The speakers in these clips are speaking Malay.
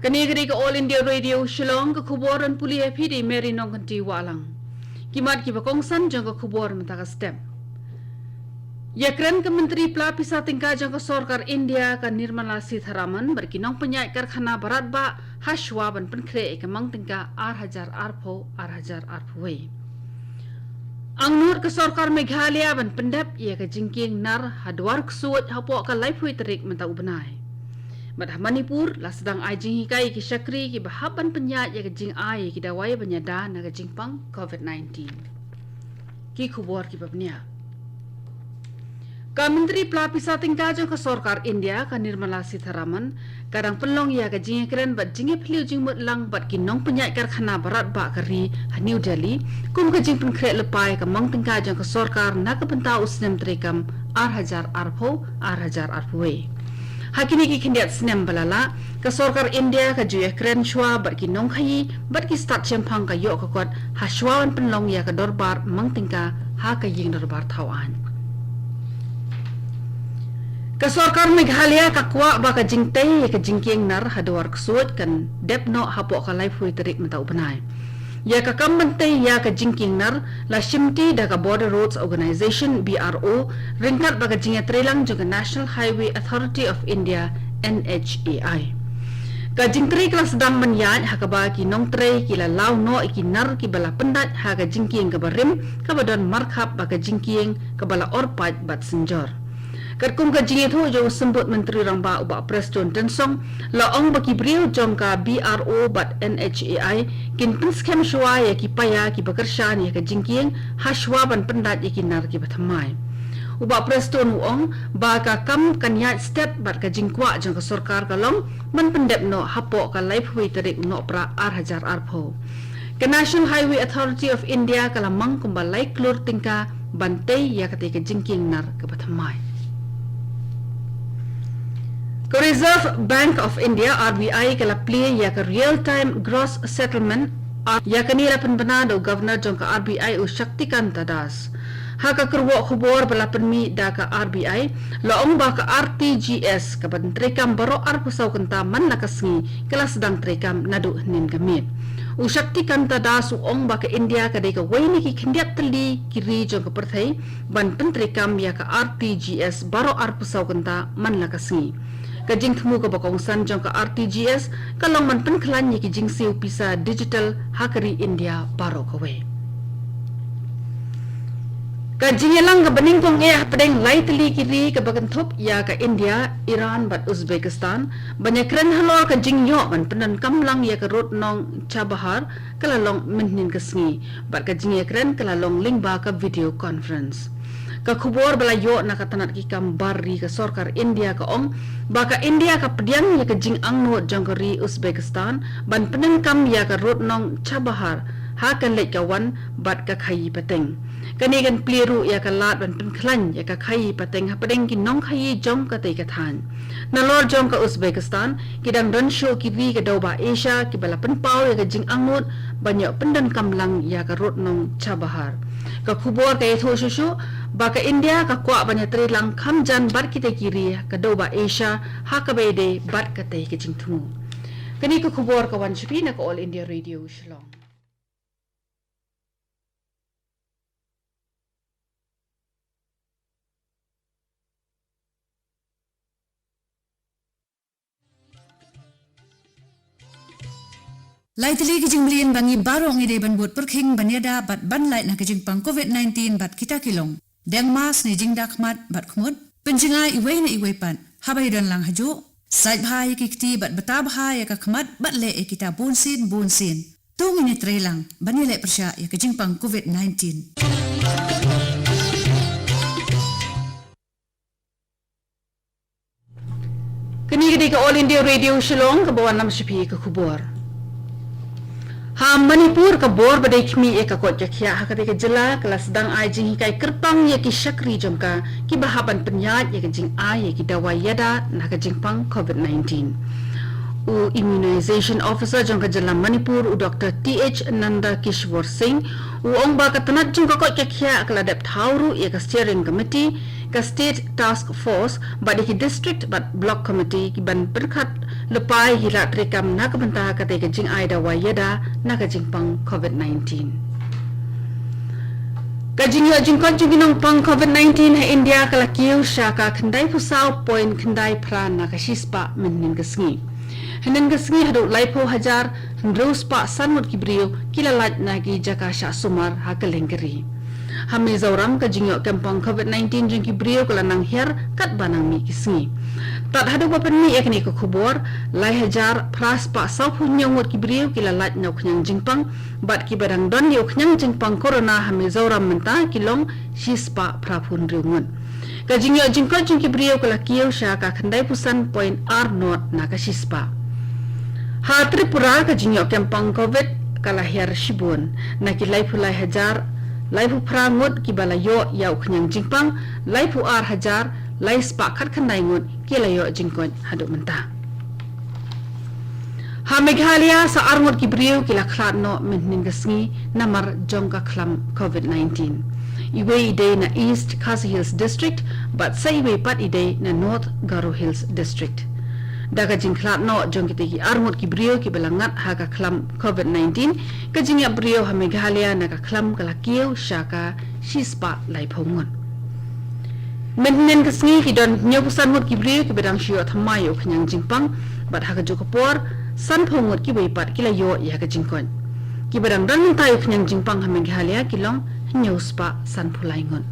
Kanigri ka All India Radio Shillong ka kuboran puli di Mary nong kanti walang. Kimat ki bakongsan jang ka kubor mentaka step. Yakran ka Menteri Pelapisa tingka jang ka Sarkar India ka Nirmala Sitharaman berkinong penyai karkhana barat ba hashwa ban penkre ka mang tingka Hajar arpo we. Ang nur ka Sarkar Meghalaya ban pendap ia ka jingking nar hadwar ksuot hapo ka laiphui terik menta ubenai. Madah Manipur la sedang ai jing hikai ki syakri ki bahaban penyat ya ke jing ai ki dawai penyada na ke jing pang COVID-19. Ki kubor ki babnia. Ka Menteri Pelapisa tingka jang ka Sarkar India ka Nirmala Sitharaman kadang pelong ya ke jing keren bat jing phliu jing mut lang bat ki nong penyat karkhana barat ba kari ha New Delhi kum ke jing pen kre lepai ka mang tingka jang ka Sarkar na ka pentau usnem trikam Hajar arpo we. Hakini ki kindiat sinem balala ka Sarkar India ka juya kren shwa bat ki nong khayi bat ki start champang ka yo ka kot hashwawan penlong ya ka dorbar mangtingka ha ka ying dorbar thawan ka Sarkar Meghalaya ka kwa ba ka jingte ya ka jingking nar hadwar ksut kan depno hapo ka life hui terik mata upanai ya ka kambante ya ka jingking nar la shimti da ka Border Roads Organization BRO ringkat ba ka jingya trelang juga National Highway Authority of India NHAI ka jingtri kala sedang menyat ha ka ba ki nong tre ki la law no ki nar ki bala pendat ha ka jingking ka barim ka badon markhap ba ka jingking ka bala orpat bat senjor Kerkum ka jingi thu jo sembut menteri rangba uba Preston Tensong la ong baki brio jom ka BRO bat NHAI kin pinskem shwa ya ki paya ki bakershan ya ka jingking hashwa ban pendat ya ki nar ki bathamai uba Preston ong ba ka kam kanyat step bat ka jingkwa jong ka Sarkar ka long man pendep no hapo ka life hui terik no pra Hajar arpo ka National Highway Authority of India kala mang kumbalai klur tingka bantay ya ka te ka jingking nar ka bathamai Ka Reserve Bank of India RBI kala play ya ka real time gross settlement ya ka nila penbenado governor jong ka RBI u Shaktikanta Das ha ka kerwo khubor bala penmi da ka RBI laong ba ka RTGS ka bantrekam baro arpusaw kanta man nakasngi kala sedang trekam nadu nin gamit u Shaktikanta Das u ong ba ka India ka de ka waini ki khindiat tali kiri jong ka perthai ban pentrekam ya ka RTGS baro arpusaw kanta man nakasngi ka jing thmu ka bakongsan jong ka RTGS ka long man pen khlan ni ki jing siu pisa digital hakari India baro ka we ka jing lang ka baning pong e pedeng lightly kiri ka baganthop ya ka India Iran bat Uzbekistan banyakren halo ka jing yo man penan kamlang ya ka rot nong Chabahar kala long minhin ka sngi bat ka jing yakren kala long lingba ka video conference ka khubor bala yo na katanat ki kam barri ka Sarkar India ka ong baka India ka pediang ya ka jing angno jangkari Uzbekistan ban penen kam ya ka rot nong Chabahar ha kan lek kawan bat ka khayi pateng kani kan pliru ya ka lat ban pen khlan ya ka khayi pateng ha pedeng ki nong khayi jong ka te ka than na lor jong ka Uzbekistan kidang don show ki vi ka doba Asia ki bala pen pau ya ka jing angnot banyak pendan kamlang ya ka rot nong Chabahar ka khubor ka etho shushu baka India ka kwa banya tri lang khamjan bar kite kiri ka doba Asia ha ka bede bat ka te ke jingthmu kani ka khubor ka wan chipi na ka All India Radio Shillong Laitli kijing blian bangi barong ide ban buat perkhing banyada bat ban lait na kijing pang COVID-19 bat kita kilong. Deng mas ni jing dakmat bat kumut. Penjinga iwe na iwe pan. Habay dan lang haju. Sait bahaya kikti bat beta bahaya kakmat bat le e kita bunsin. Tung ini trelang bani le persya ya kijing pang COVID-19. kani ka All India Radio Shillong ka bawan nam shipi ka khubor ha Manipur ka bor badai khmi e ka kot jakhya ha ka de ka jila kala sedang ai jing kai kerpang ye ki shakri jomka ki bahaban penyat ye ka jing ai ye ki dawai yada na ka jing pang COVID-19 u immunization officer jong ka jila Manipur u Dr. TH Nanda Kishwar Singh u ong ba ka tanat jong ka kot jakhya kala dep thauru ye ka steering committee ka state task force ba di ki district bat block committee ki ban berkat lepai hila trekam na ka banta ka te ka jing ai da wa yada na ka jing pang COVID-19 ka jing yo jing kon jing nong pang COVID-19 ha India ka lakiu sha ka khandai pusau point khandai pran na ka shispa menin ka sngi Henen gesngi hadu laipo hajar hendrus pa sanmut kibriyo kilalat nagi jaka sya sumar ha kelenggeri. Hami zaurang ka jingyo kempang COVID-19 jeng kibriyo kelanang her kat banang mi kisngi. Tat hadu papen mi ekni ke kubor lai hajar pras pa saupu nyongut kibriyo kilalat nyok nyang jingpang bat kibadang don nyok nyang jingpang corona hami zaurang menta kilong shispa prapun riungun. Ka jingyo jingko jeng kibriyo kelakiyo sya ka khandai pusan point R not na ka shispa. Ha Tripura ka jingyo kempang COVID kalahir shibun na ki laipu lai hajar laipu prangut ki balayo yau kenyang jingpang laipu ar hajar lai spa khat khandai ngut ki layo jingkon haduk mentah. Ha Meghalaya sa arngut ki briu ki lakhlat no menning gesngi namar jongka klam COVID-19. Iwe ide na East Khasi Hills District but sa iwe pat ide na North Garo Hills District. Daga jingklat no jong kita ki armut ki brio ki belangat ha ka klam COVID-19 ka jingya brio ha Meghalaya na ka klam kalakiyo syaka shispa lai pongon. Menen kesngi ki don nyopusan mut ki brio ki bedang shio thamayo kenyang jingpang bat ha ka jokopor san pongot ki weipat ki layo ya ka jingkon. Ki bedang don tayo kenyang jingpang ha Meghalaya ki long nyospa san pulaingon.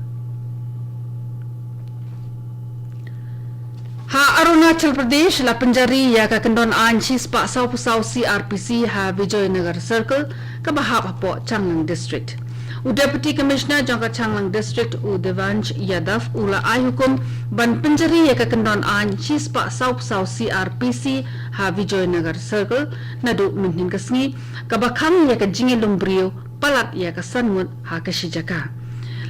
Ha Arunachal Pradesh la penjari ya ka kendon an shispa sau pusau CRPC ha Vijayanagar Circle ka bahap hapo Changlang District. U Deputy Commissioner jangka Changlang District u Devansh Yadav ula ai hukum ban penjari ya ka kendon an shispa sau pusau CRPC ha Vijayanagar Circle nadu minhin kasngi ka bakhang ya ka jingilung brio palat ya ka sanmut ha ka shijaka.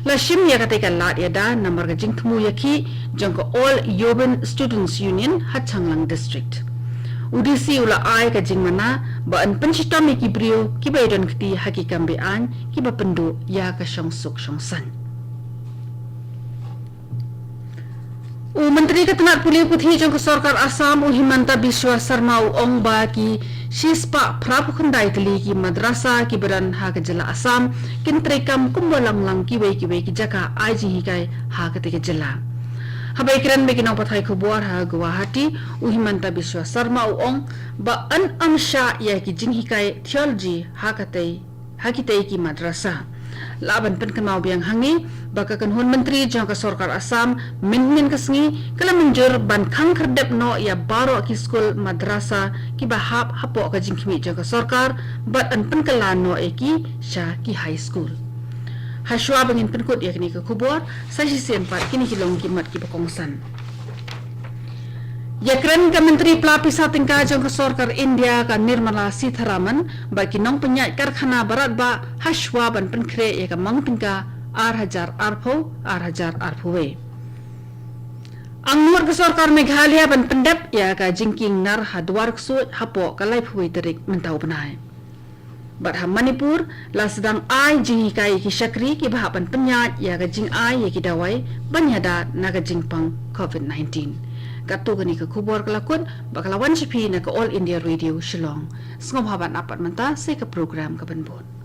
Lashim ya kata ikan lat ya da namar ka jing temu ya ki jangka All Yoban Students Union ha Changlang District. UDC ula ai ka jing mana ba an penchitom ya ki brio ki ba idon kti haki kambean ki ba pendu ya ka syongsuk syongsan. U Menteri Ketengat Puli Puthi jangka Sarkar Assam u Himanta Biswa Sarma u ong ba ki shispa prapu khandai teli ki madrasa ki beran ha ka jela Assam kin trekam kumbalang lang ki wei ki jaka aji hikai ha ka te jela. Habai kiran be kinau pathai khobor ha Guwahati u Himanta Biswa Sarma u ong ba an amsha ya ki jing hikai theology ha ka te ki madrasa. Laban pen kenau biang hangi baka kan hun menteri jangka Sarkar Assam min kesngi kala menjur ban khang kherdep no ya baro ki skul madrasa ki bahap hapo ka jingkimi jangka Sarkar bat an pen kala no eki sha ki high school. Hashwa bangin penkut ya kini ke kubur sa sisi 4 kini kilong kimat ki bakongsan. Ya keren ka menteri pelapisa tingkah jangka Sarkar India ka Nirmala Sitharaman bagi nong penyat karkhana barat ba hashwa ban penkre ya ka mang tingkah Ar-Hajar Arphowe. Ang nuar ka Sarkar Meghalaya ban pendep ya ka jingking nar hadwar ksut hapo ka laiphuwe terik mentau benai. Bat ha Manipur la sedang ai jing hikai ki syakri ki bahapan penyat ya ka jing ai ya ki dawai banyada na ka jingpang COVID-19. Katu gani ke kubur kelakun bakalawan sipi na ke All India Radio Shillong. Sengom haban apat menta saya ke program ke Benbun.